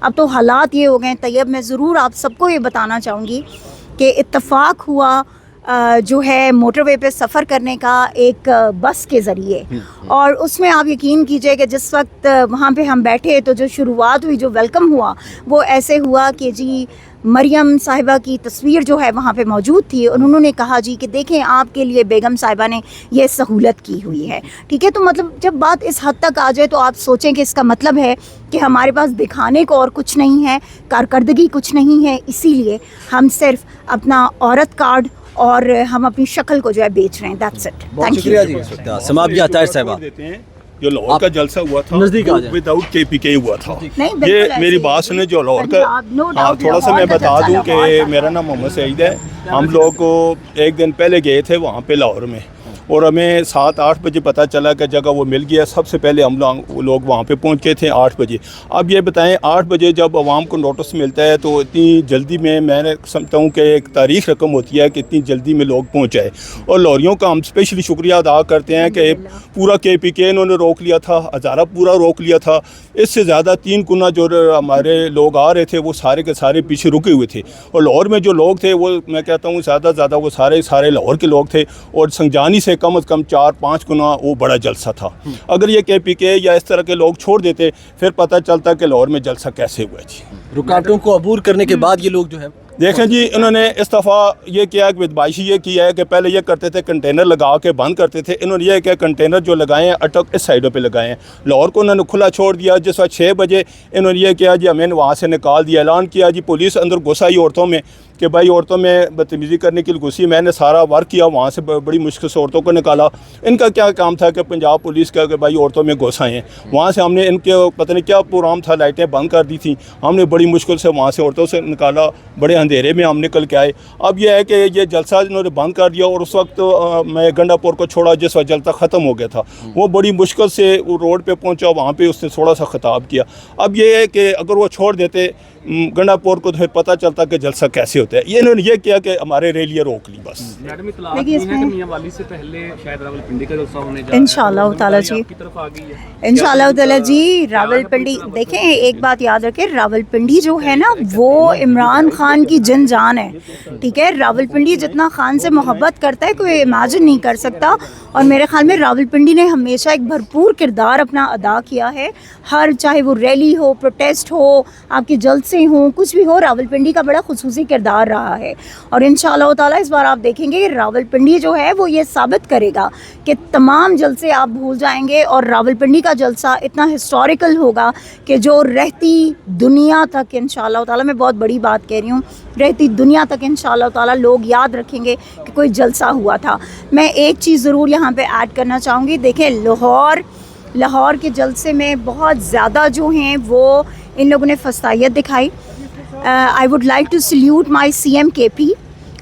اب تو حالات یہ ہو گئے ہیں طیب، میں ضرور آپ سب کو یہ بتانا چاہوں گی کہ اتفاق ہوا جو ہے موٹر وے پہ سفر کرنے کا ایک بس کے ذریعے، اور اس میں آپ یقین کیجئے کہ جس وقت وہاں پہ ہم بیٹھے تو جو شروعات ہوئی، جو ویلکم ہوا وہ ایسے ہوا کہ جی مریم صاحبہ کی تصویر جو ہے وہاں پہ موجود تھی، اور انہوں نے کہا جی کہ دیکھیں آپ کے لیے بیگم صاحبہ نے یہ سہولت کی ہوئی ہے. ٹھیک ہے، تو مطلب جب بات اس حد تک آ جائے تو آپ سوچیں کہ اس کا مطلب ہے کہ ہمارے پاس دکھانے کو اور کچھ نہیں ہے، کارکردگی کچھ نہیں ہے، اسی لیے ہم صرف اپنا عورت کارڈ اور ہم اپنی شکل کو جو ہے بیچ رہے ہیں. That's it. بہت شکریہ جی. سماجی طاہر صاحبہ، جو لاہور کا جلسہ ہوا تھا وداؤٹ کے پی کے ہوا تھا. یہ میری بات سنیں، جو لاہور کا تھوڑا سا میں بتا دوں کہ میرا نام محمد سعید ہے. ہم لوگ ایک دن پہلے گئے تھے وہاں پہ لاہور میں، اور ہمیں 7-8 بجے پتہ چلا کہ جگہ وہ مل گیا. سب سے پہلے ہم لوگ وہاں پہ پہنچ گئے تھے 8 بجے. اب یہ بتائیں 8 بجے جب عوام کو نوٹس ملتا ہے تو اتنی جلدی میں نے سمجھتا ہوں کہ ایک تاریخ رقم ہوتی ہے کہ اتنی جلدی میں لوگ پہنچ جائے. اور لاہوریوں کا ہم اسپیشلی شکریہ ادا کرتے ہیں کہ پورا کے پی کے انہوں نے روک لیا تھا، ہزارہ پورا روک لیا تھا. اس سے زیادہ 3 گنا جو ہمارے لوگ آ رہے تھے وہ سارے کے سارے پیچھے رکے ہوئے تھے. اور لاہور میں جو لوگ تھے وہ میں کہتا ہوں زیادہ وہ سارے لاہور کے لوگ تھے، اور سنجانی سے کم از کم 4-5 گنا وہ بڑا جلسہ تھا. اگر یہ کے پی کے یا اس طرح کے لوگ چھوڑ دیتے پھر پتہ چلتا کہ لاہور میں جلسہ کیسے ہوا. جی رکاوٹوں کو عبور کرنے کے بعد یہ لوگ جو ہے دیکھیں جی، انہوں نے اس دفعہ یہ کیا کہ بدمعاشی یہ کی ہے کہ پہلے یہ کرتے تھے کنٹینر لگا کے بند کرتے تھے. انہوں نے یہ کہ کنٹینر جو لگائے ہیں اٹک اس سائڈوں پہ لگائے ہیں. لاہور کو انہوں نے کھلا چھوڑ دیا. جس وقت 6 بجے انہوں نے یہ کیا جی ہمیں وہاں سے نکال دیا. اعلان کیا جی پولیس اندر گھس آئی عورتوں میں کہ بھائی عورتوں میں بدتمیزی کرنے کے لیے گھسی. میں نے سارا ورک کیا وہاں سے، بڑی مشکل سے عورتوں کو نکالا. ان کا کیا کام تھا کہ پنجاب پولیس کا کہ بھائی عورتوں میں گھس آئے ہیں. وہاں سے ہم نے ان کے پتہ نہیں کیا پروگرام تھا، لائٹیں بند کر دی تھیں. ہم نے بڑی مشکل سے وہاں سے عورتوں سے نکالا، بڑے اندھیرے میں ہم نکل کے آئے. اب یہ ہے کہ یہ جلسہ انہوں نے بند کر دیا. اور اس وقت میں گنڈا پور کو چھوڑا جس وقت جلسہ ختم ہو گیا تھا. وہ بڑی مشکل سے وہ روڈ پہ پہنچا، وہاں پہ اس نے تھوڑا سا خطاب کیا. اب یہ ہے کہ اگر وہ چھوڑ دیتے گنڈا پور کو تو پھر پتہ چلتا کہ جلسہ کیسے ہوتا ہے. یہ انہوں نے یہ کیا کہ ہمارے ریلیاں روک لی بس. انشاءاللہ تعالیٰ جی، انشاءاللہ تعالیٰ جی. راولپنڈی دیکھیں ایک بات یاد رکھیں، راولپنڈی جو ہے نا وہ عمران خان کی جان ہے. ٹھیک ہے، راولپنڈی جتنا خان سے محبت کرتا ہے کوئی امیجن نہیں کر سکتا. اور میرے خیال میں راولپنڈی نے ہمیشہ ایک بھرپور کردار اپنا ادا کیا ہے. ہر چاہے وہ ریلی ہو، پروٹیسٹ ہو، آپ کے جلسے ہوں، کچھ بھی ہو، راولپنڈی کا بڑا خصوصی کردار رہا ہے. اور انشاءاللہ تعالیٰ اس بار آپ دیکھیں گے کہ راولپنڈی جو ہے وہ یہ ثابت کرے گا کہ تمام جلسے آپ بھول جائیں گے، اور راولپنڈی کا جلسہ اتنا ہسٹوریکل ہوگا کہ جو رہتی دنیا تک انشاءاللہ تعالیٰ، میں بہت بڑی بات کہہ رہی ہوں، رہتی دنیا تک انشاءاللہ تعالیٰ لوگ یاد رکھیں گے کہ کوئی جلسہ ہوا تھا. میں ایک چیز ضرور یہاں پہ ایڈ کرنا چاہوں گی. دیکھیں لاہور کے جلسے میں بہت زیادہ جو ہیں وہ ان لوگوں نے فسطائیت دکھائی. I would like to salute my C M K P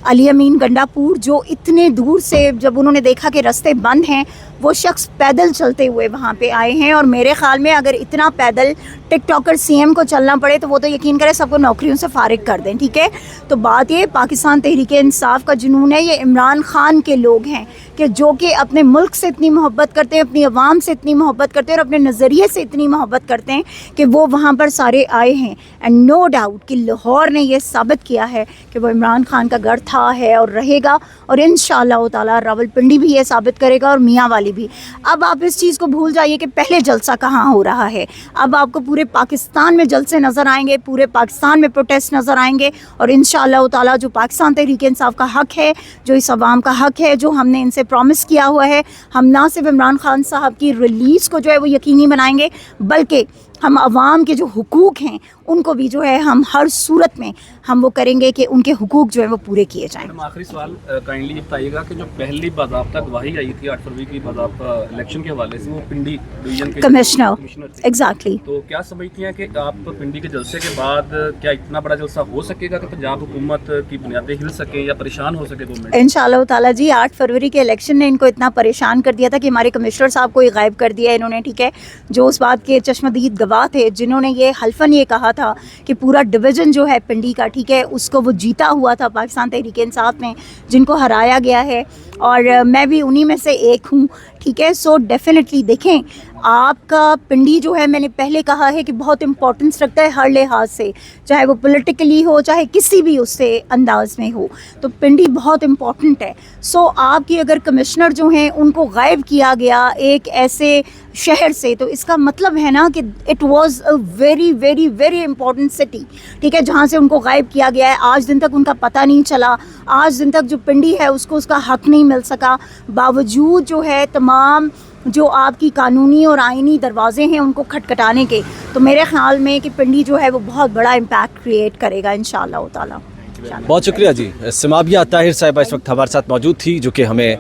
علی امین گنڈا پور، جو اتنے دور سے جب انہوں نے دیکھا کہ راستے بند ہیں وہ شخص پیدل چلتے ہوئے وہاں پہ آئے ہیں. اور میرے خیال میں اگر اتنا پیدل ٹک ٹاکر سی ایم کو چلنا پڑے تو وہ تو یقین کرے سب کو نوکریوں سے فارغ کر دیں. ٹھیک ہے، تو بات یہ پاکستان تحریک انصاف کا جنون ہے. یہ عمران خان کے لوگ ہیں کہ جو کہ اپنے ملک سے اتنی محبت کرتے ہیں، اپنی عوام سے اتنی محبت کرتے ہیں، اور اپنے نظریے سے اتنی محبت کرتے ہیں کہ وہ وہاں پر سارے آئے ہیں. اینڈ نو ڈاؤٹ کہ لاہور نے یہ ثابت کیا ہے کہ وہ عمران خان کا گھر تھا، ہے اور رہے گا. اور انشاءاللہ تعالیٰ راولپنڈی بھی یہ ثابت کرے گا، اور میاں والی بھی. اب آپ اس چیز کو بھول جائیے کہ پہلے جلسہ کہاں ہو رہا ہے. اب آپ کو پورے پاکستان میں جلسے نظر آئیں گے، پورے پاکستان میں پروٹیسٹ نظر آئیں گے. اور انشاءاللہ تعالیٰ جو پاکستان تحریک انصاف کا حق ہے، جو اس عوام کا حق ہے، جو ہم نے ان سے پرومس کیا ہوا ہے، ہم نہ صرف عمران خان صاحب کی ریلیز کو جو ہے وہ یقینی بنائیں گے، بلکہ ہم عوام کے جو حقوق ہیں ان کو بھی جو ہے ہم ہر صورت میں ہم وہ کریں گے کہ ان کے حقوق جو ہے وہ پورے کیے جائیں. آخری سوال کائنڈلی یہ بتائیے گا کہ جو پہلی باضابطہ گواہی آئی تھی 8 فروری کی باضابطہ الیکشن کے حوالے سے، وہ پنڈی ڈویژن کے کمشنر ایگزیکٹلی. تو کیا سمجھتی ہیں کہ آپ پنڈی کے جلسے کے بعد کیا اتنا بڑا جلسہ ہو سکے گا کہ پنجاب حکومت کی بنیادیں ہل سکیں یا پریشان ہو سکے گورنمنٹ؟ انشاءاللہ تعالیٰ جی 8 فروری کے الیکشن نے ان کو اتنا پریشان کر دیا تھا کہ ہمارے کمشنر صاحب کو ہی غائب کر دیا انہوں نے. ٹھیک ہے، جو اس بات کے چشمدید گواہ تھے، جنہوں نے یہ حلفاً یہ کہا تھا کہ پورا ڈویژن جو ہے پنڈی کا، ٹھیک ہے، اس کو وہ جیتا ہوا تھا پاکستان تحریک انصاف نے، جن کو ہرایا گیا ہے. اور میں بھی انہی میں سے ایک ہوں. ٹھیک ہے، سو ڈیفینیٹلی دیکھیں آپ کا پنڈی جو ہے میں نے پہلے کہا ہے کہ بہت امپورٹنس رکھتا ہے ہر لحاظ سے، چاہے وہ پولیٹیکلی ہو چاہے کسی بھی اس سے انداز میں ہو، تو پنڈی بہت امپورٹنٹ ہے. سو آپ کی اگر کمشنر جو ہیں ان کو غائب کیا گیا ایک ایسے شہر سے، تو اس کا مطلب ہے نا کہ it was a very very very important city, ٹھیک ہے، جہاں سے ان کو غائب کیا گیا ہے. آج دن تک ان کا پتہ نہیں چلا، آج دن تک جو پنڈی ہے اس کو اس کا حق نہیں مل سکا، باوجود جو ہے تمام جو آپ کی قانونی اور آئینی دروازے ہیں ان کو کھٹکھٹانے کے. تو میرے خیال میں کہ پنڈی جو ہے وہ بہت بڑا امپیکٹ کریٹ کرے گا انشاءاللہ تعالیٰ. بہت شکریہ جی. سمابیہ طاہر صاحبہ اس وقت ہمارے ساتھ موجود تھی جو کہ ہمیں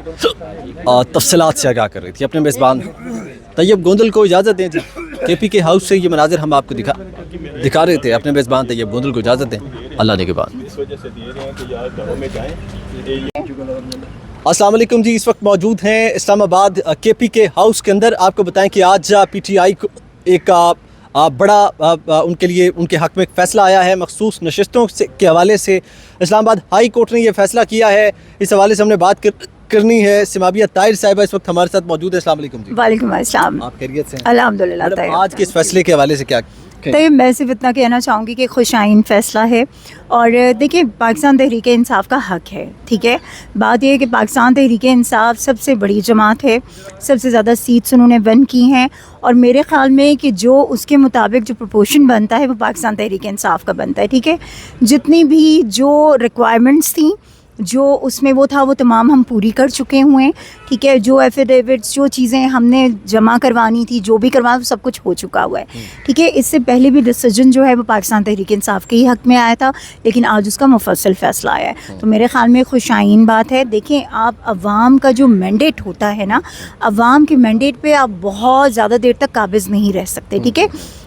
تفصیلات سے آگاہ کر رہی تھی. اپنے میزبان طیب گوندل کو اجازت دیں جی. کے پی کے ہاؤس سے یہ مناظر ہم آپ کو دکھا رہے تھے. اپنے میزبان طیب گوندل کو اجازت دیں. اللہ نگہبان. السلام علیکم جی. اس وقت موجود ہیں اسلام آباد کے پی کے ہاؤس کے اندر. آپ کو بتائیں کہ آج پی ٹی آئی کو ایک بڑا ان کے لیے ان کے حق میں ایک فیصلہ آیا ہے مخصوص نشستوں کے حوالے سے. اسلام آباد ہائی کورٹ نے یہ فیصلہ کیا ہے. اس حوالے سے ہم نے بات کرنی ہے. سمابیہ طاہر صاحبہ اس وقت ہمارے ساتھ موجود ہے. السلام علیکم جی. وعلیکم السلام. آپ خیریت سے ہیں؟ الحمدللہ. آج کے اس فیصلے کے حوالے سے کیا طیب میں صرف اتنا کہنا چاہوں گی کہ خوش آئین فیصلہ ہے. اور دیکھیں پاکستان تحریک انصاف کا حق ہے، ٹھیک ہے. بات یہ ہے کہ پاکستان تحریک انصاف سب سے بڑی جماعت ہے، سب سے زیادہ سیٹس انہوں نے ون کی ہیں، اور میرے خیال میں کہ جو اس کے مطابق جو پروپورشن بنتا ہے وہ پاکستان تحریک انصاف کا بنتا ہے، ٹھیک ہے. جتنی بھی جو ریکوائرمنٹس تھیں جو اس میں وہ تھا وہ تمام ہم پوری کر چکے ہوئے ہیں، ٹھیک ہے. جو ایفیڈیوٹس جو چیزیں ہم نے جمع کروانی تھی جو بھی کروانا سب کچھ ہو چکا ہوا ہے، ٹھیک ہے. اس سے پہلے بھی ڈیسیجن جو ہے وہ پاکستان تحریک انصاف کے ہی حق میں آیا تھا، لیکن آج اس کا مفصل فیصلہ آیا ہے. تو میرے خیال میں خوش آئین بات ہے. دیکھیں آپ عوام کا جو مینڈیٹ ہوتا ہے نا، عوام کے مینڈیٹ پہ آپ بہت زیادہ دیر تک قابض نہیں رہ سکتے، ٹھیک ہے.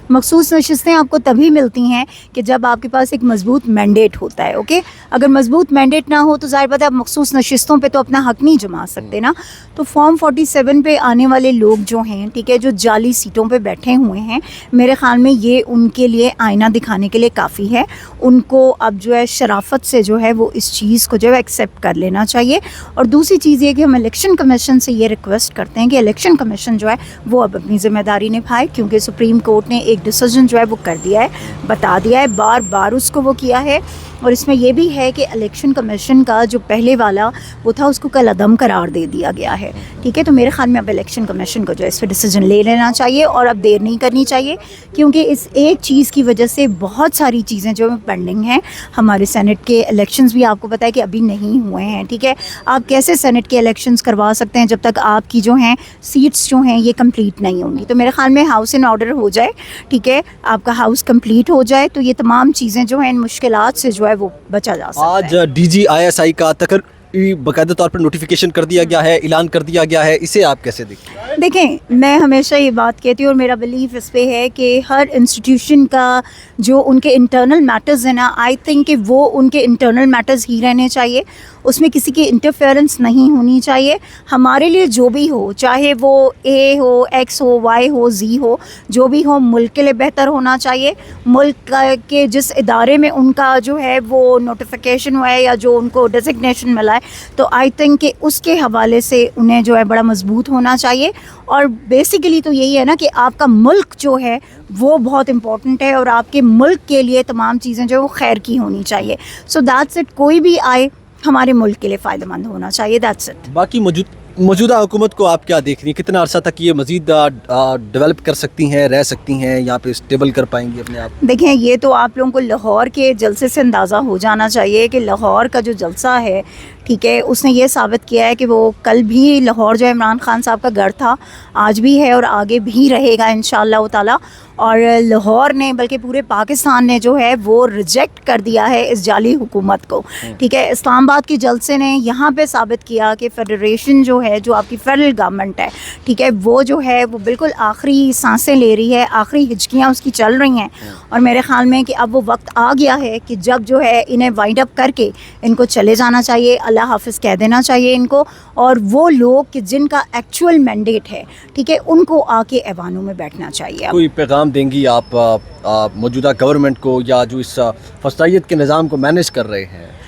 مخصوص نشستیں آپ کو تبھی ملتی ہیں کہ جب آپ کے پاس ایک مضبوط مینڈیٹ ہوتا ہے، اوکے. اگر مضبوط مینڈیٹ نہ ہو تو ظاہر بات ہے آپ مخصوص نشستوں پہ تو اپنا حق نہیں جما سکتے نا. تو فارم 47 پہ آنے والے لوگ جو ہیں، ٹھیک ہے، جو جعلی سیٹوں پہ بیٹھے ہوئے ہیں، میرے خیال میں یہ ان کے لیے آئینہ دکھانے کے لیے کافی ہے. ان کو اب جو ہے شرافت سے جو ہے وہ اس چیز کو جو ہے ایکسیپٹ کر لینا چاہیے. اور دوسری چیز یہ کہ ہم الیکشن کمیشن سے یہ ریکویسٹ کرتے ہیں کہ الیکشن کمیشن جو ہے وہ اب اپنی ذمہ داری نبھائے، کیونکہ سپریم کورٹ نے ایک ڈیسیجن جو ہے وہ کر دیا ہے، بتا دیا ہے، بار بار اس کو وہ کیا ہے. اور اس میں یہ بھی ہے کہ الیکشن کمیشن کا جو پہلے والا وہ تھا اس کو کل عدم قرار دے دیا گیا ہے، ٹھیک ہے. تو میرے خیال میں اب الیکشن کمیشن کو جو ہے اس پہ ڈیسیجن لے لینا چاہیے اور اب دیر نہیں کرنی چاہیے، کیونکہ اس ایک چیز کی وجہ سے بہت ساری چیزیں جو پینڈنگ ہیں. ہمارے سینٹ کے الیکشنز بھی آپ کو پتہ ہے کہ ابھی نہیں ہوئے ہیں، ٹھیک ہے. آپ کیسے سینٹ کے الیکشنز کروا سکتے ہیں جب تک آپ کی جو ہیں سیٹس جو ہیں یہ کمپلیٹ نہیں ہوں گی. تو میرے خیال میں ہاؤس ان آرڈر ہو جائے، ٹھیک ہے، آپ کا ہاؤس کمپلیٹ ہو جائے تو یہ تمام چیزیں جو ہیں ان مشکلات سے جو ہے وہ بچا جا سکتا ہے. آج ڈی جی ISI کا باقاعدہ طور پر نوٹیفیکیشن کر دیا گیا ہے، اعلان کر دیا گیا ہے، اسے آپ کیسے دیکھیں میں ہمیشہ یہ بات کہتی ہوں اور میرا بلیف اس پہ ہے کہ ہر انسٹیٹیوشن کا جو ان کے انٹرنل میٹرز ہیں نا، آئی تھنک کہ وہ ان کے انٹرنل میٹرز ہی رہنے چاہیے، اس میں کسی کی انٹرفیئرنس نہیں ہونی چاہیے. ہمارے لیے جو بھی ہو، چاہے وہ A who, X who, Y who, Z ہو، جو بھی ہو ملک کے لیے بہتر ہونا چاہیے. ملک کے جس ادارے میں ان کا جو ہے وہ نوٹیفیکیشن ہوا ہے یا جو ان کو ڈیزگنیشن ملا ہے، تو آئی تھنک کہ اس کے حوالے سے انہیں جو ہے بڑا مضبوط ہونا چاہیے. اور بیسیکلی تو یہی ہے نا کہ آپ کا ملک جو ہے وہ بہت امپورٹنٹ ہے اور آپ کے ملک کے لیے تمام چیزیں جو ہے وہ خیر کی ہونی چاہیے. So that's it. کوئی بھی آئے ہمارے ملک کے لیے فائدہ مند ہونا چاہیے. That's it. باقی موجودہ حکومت کو آپ کیا دیکھ رہی ہیں؟ کتنا عرصہ تک یہ مزید ڈیولپ کر سکتی ہیں، رہ سکتی ہیں، یہاں پہ اسٹیبل کر پائیں گی اپنے آپ؟ دیکھیں یہ تو آپ لوگوں کو لاہور کے جلسے سے اندازہ ہو جانا چاہیے کہ لاہور کا جو جلسہ ہے، ٹھیک ہے، اس نے یہ ثابت کیا ہے کہ وہ کل بھی لاہور جو عمران خان صاحب کا گھر تھا، آج بھی ہے اور آگے بھی رہے گا انشاءاللہ تعالی. اور لاہور نے بلکہ پورے پاکستان نے جو ہے وہ ریجیکٹ کر دیا ہے اس جعلی حکومت کو، ٹھیک ہے. اسلام آباد کے جلسے نے یہاں پہ ثابت کیا کہ فیڈریشن جو ہے، جو آپ کی فیڈرل گورنمنٹ ہے، ٹھیک ہے، وہ جو ہے وہ بالکل آخری سانسیں لے رہی ہے، آخری ہچکیاں اس کی چل رہی ہیں. اور میرے خیال میں کہ اب وہ وقت آ گیا ہے کہ جب جو ہے انہیں وائنڈ اپ کر کے ان کو چلے جانا چاہیے، اللہ حافظ کہہ دینا چاہیے ان کو. اور وہ لوگ کہ جن کا ایکچوئل مینڈیٹ ہے، ٹھیک ہے، ان کو آ کے ایوانوں میں بیٹھنا چاہیے. کوئی پیغام دیں گی آپ موجودہ گورنمنٹ کو یا جو اس فسطائیت کے نظام کو مینیج کر رہے ہیں؟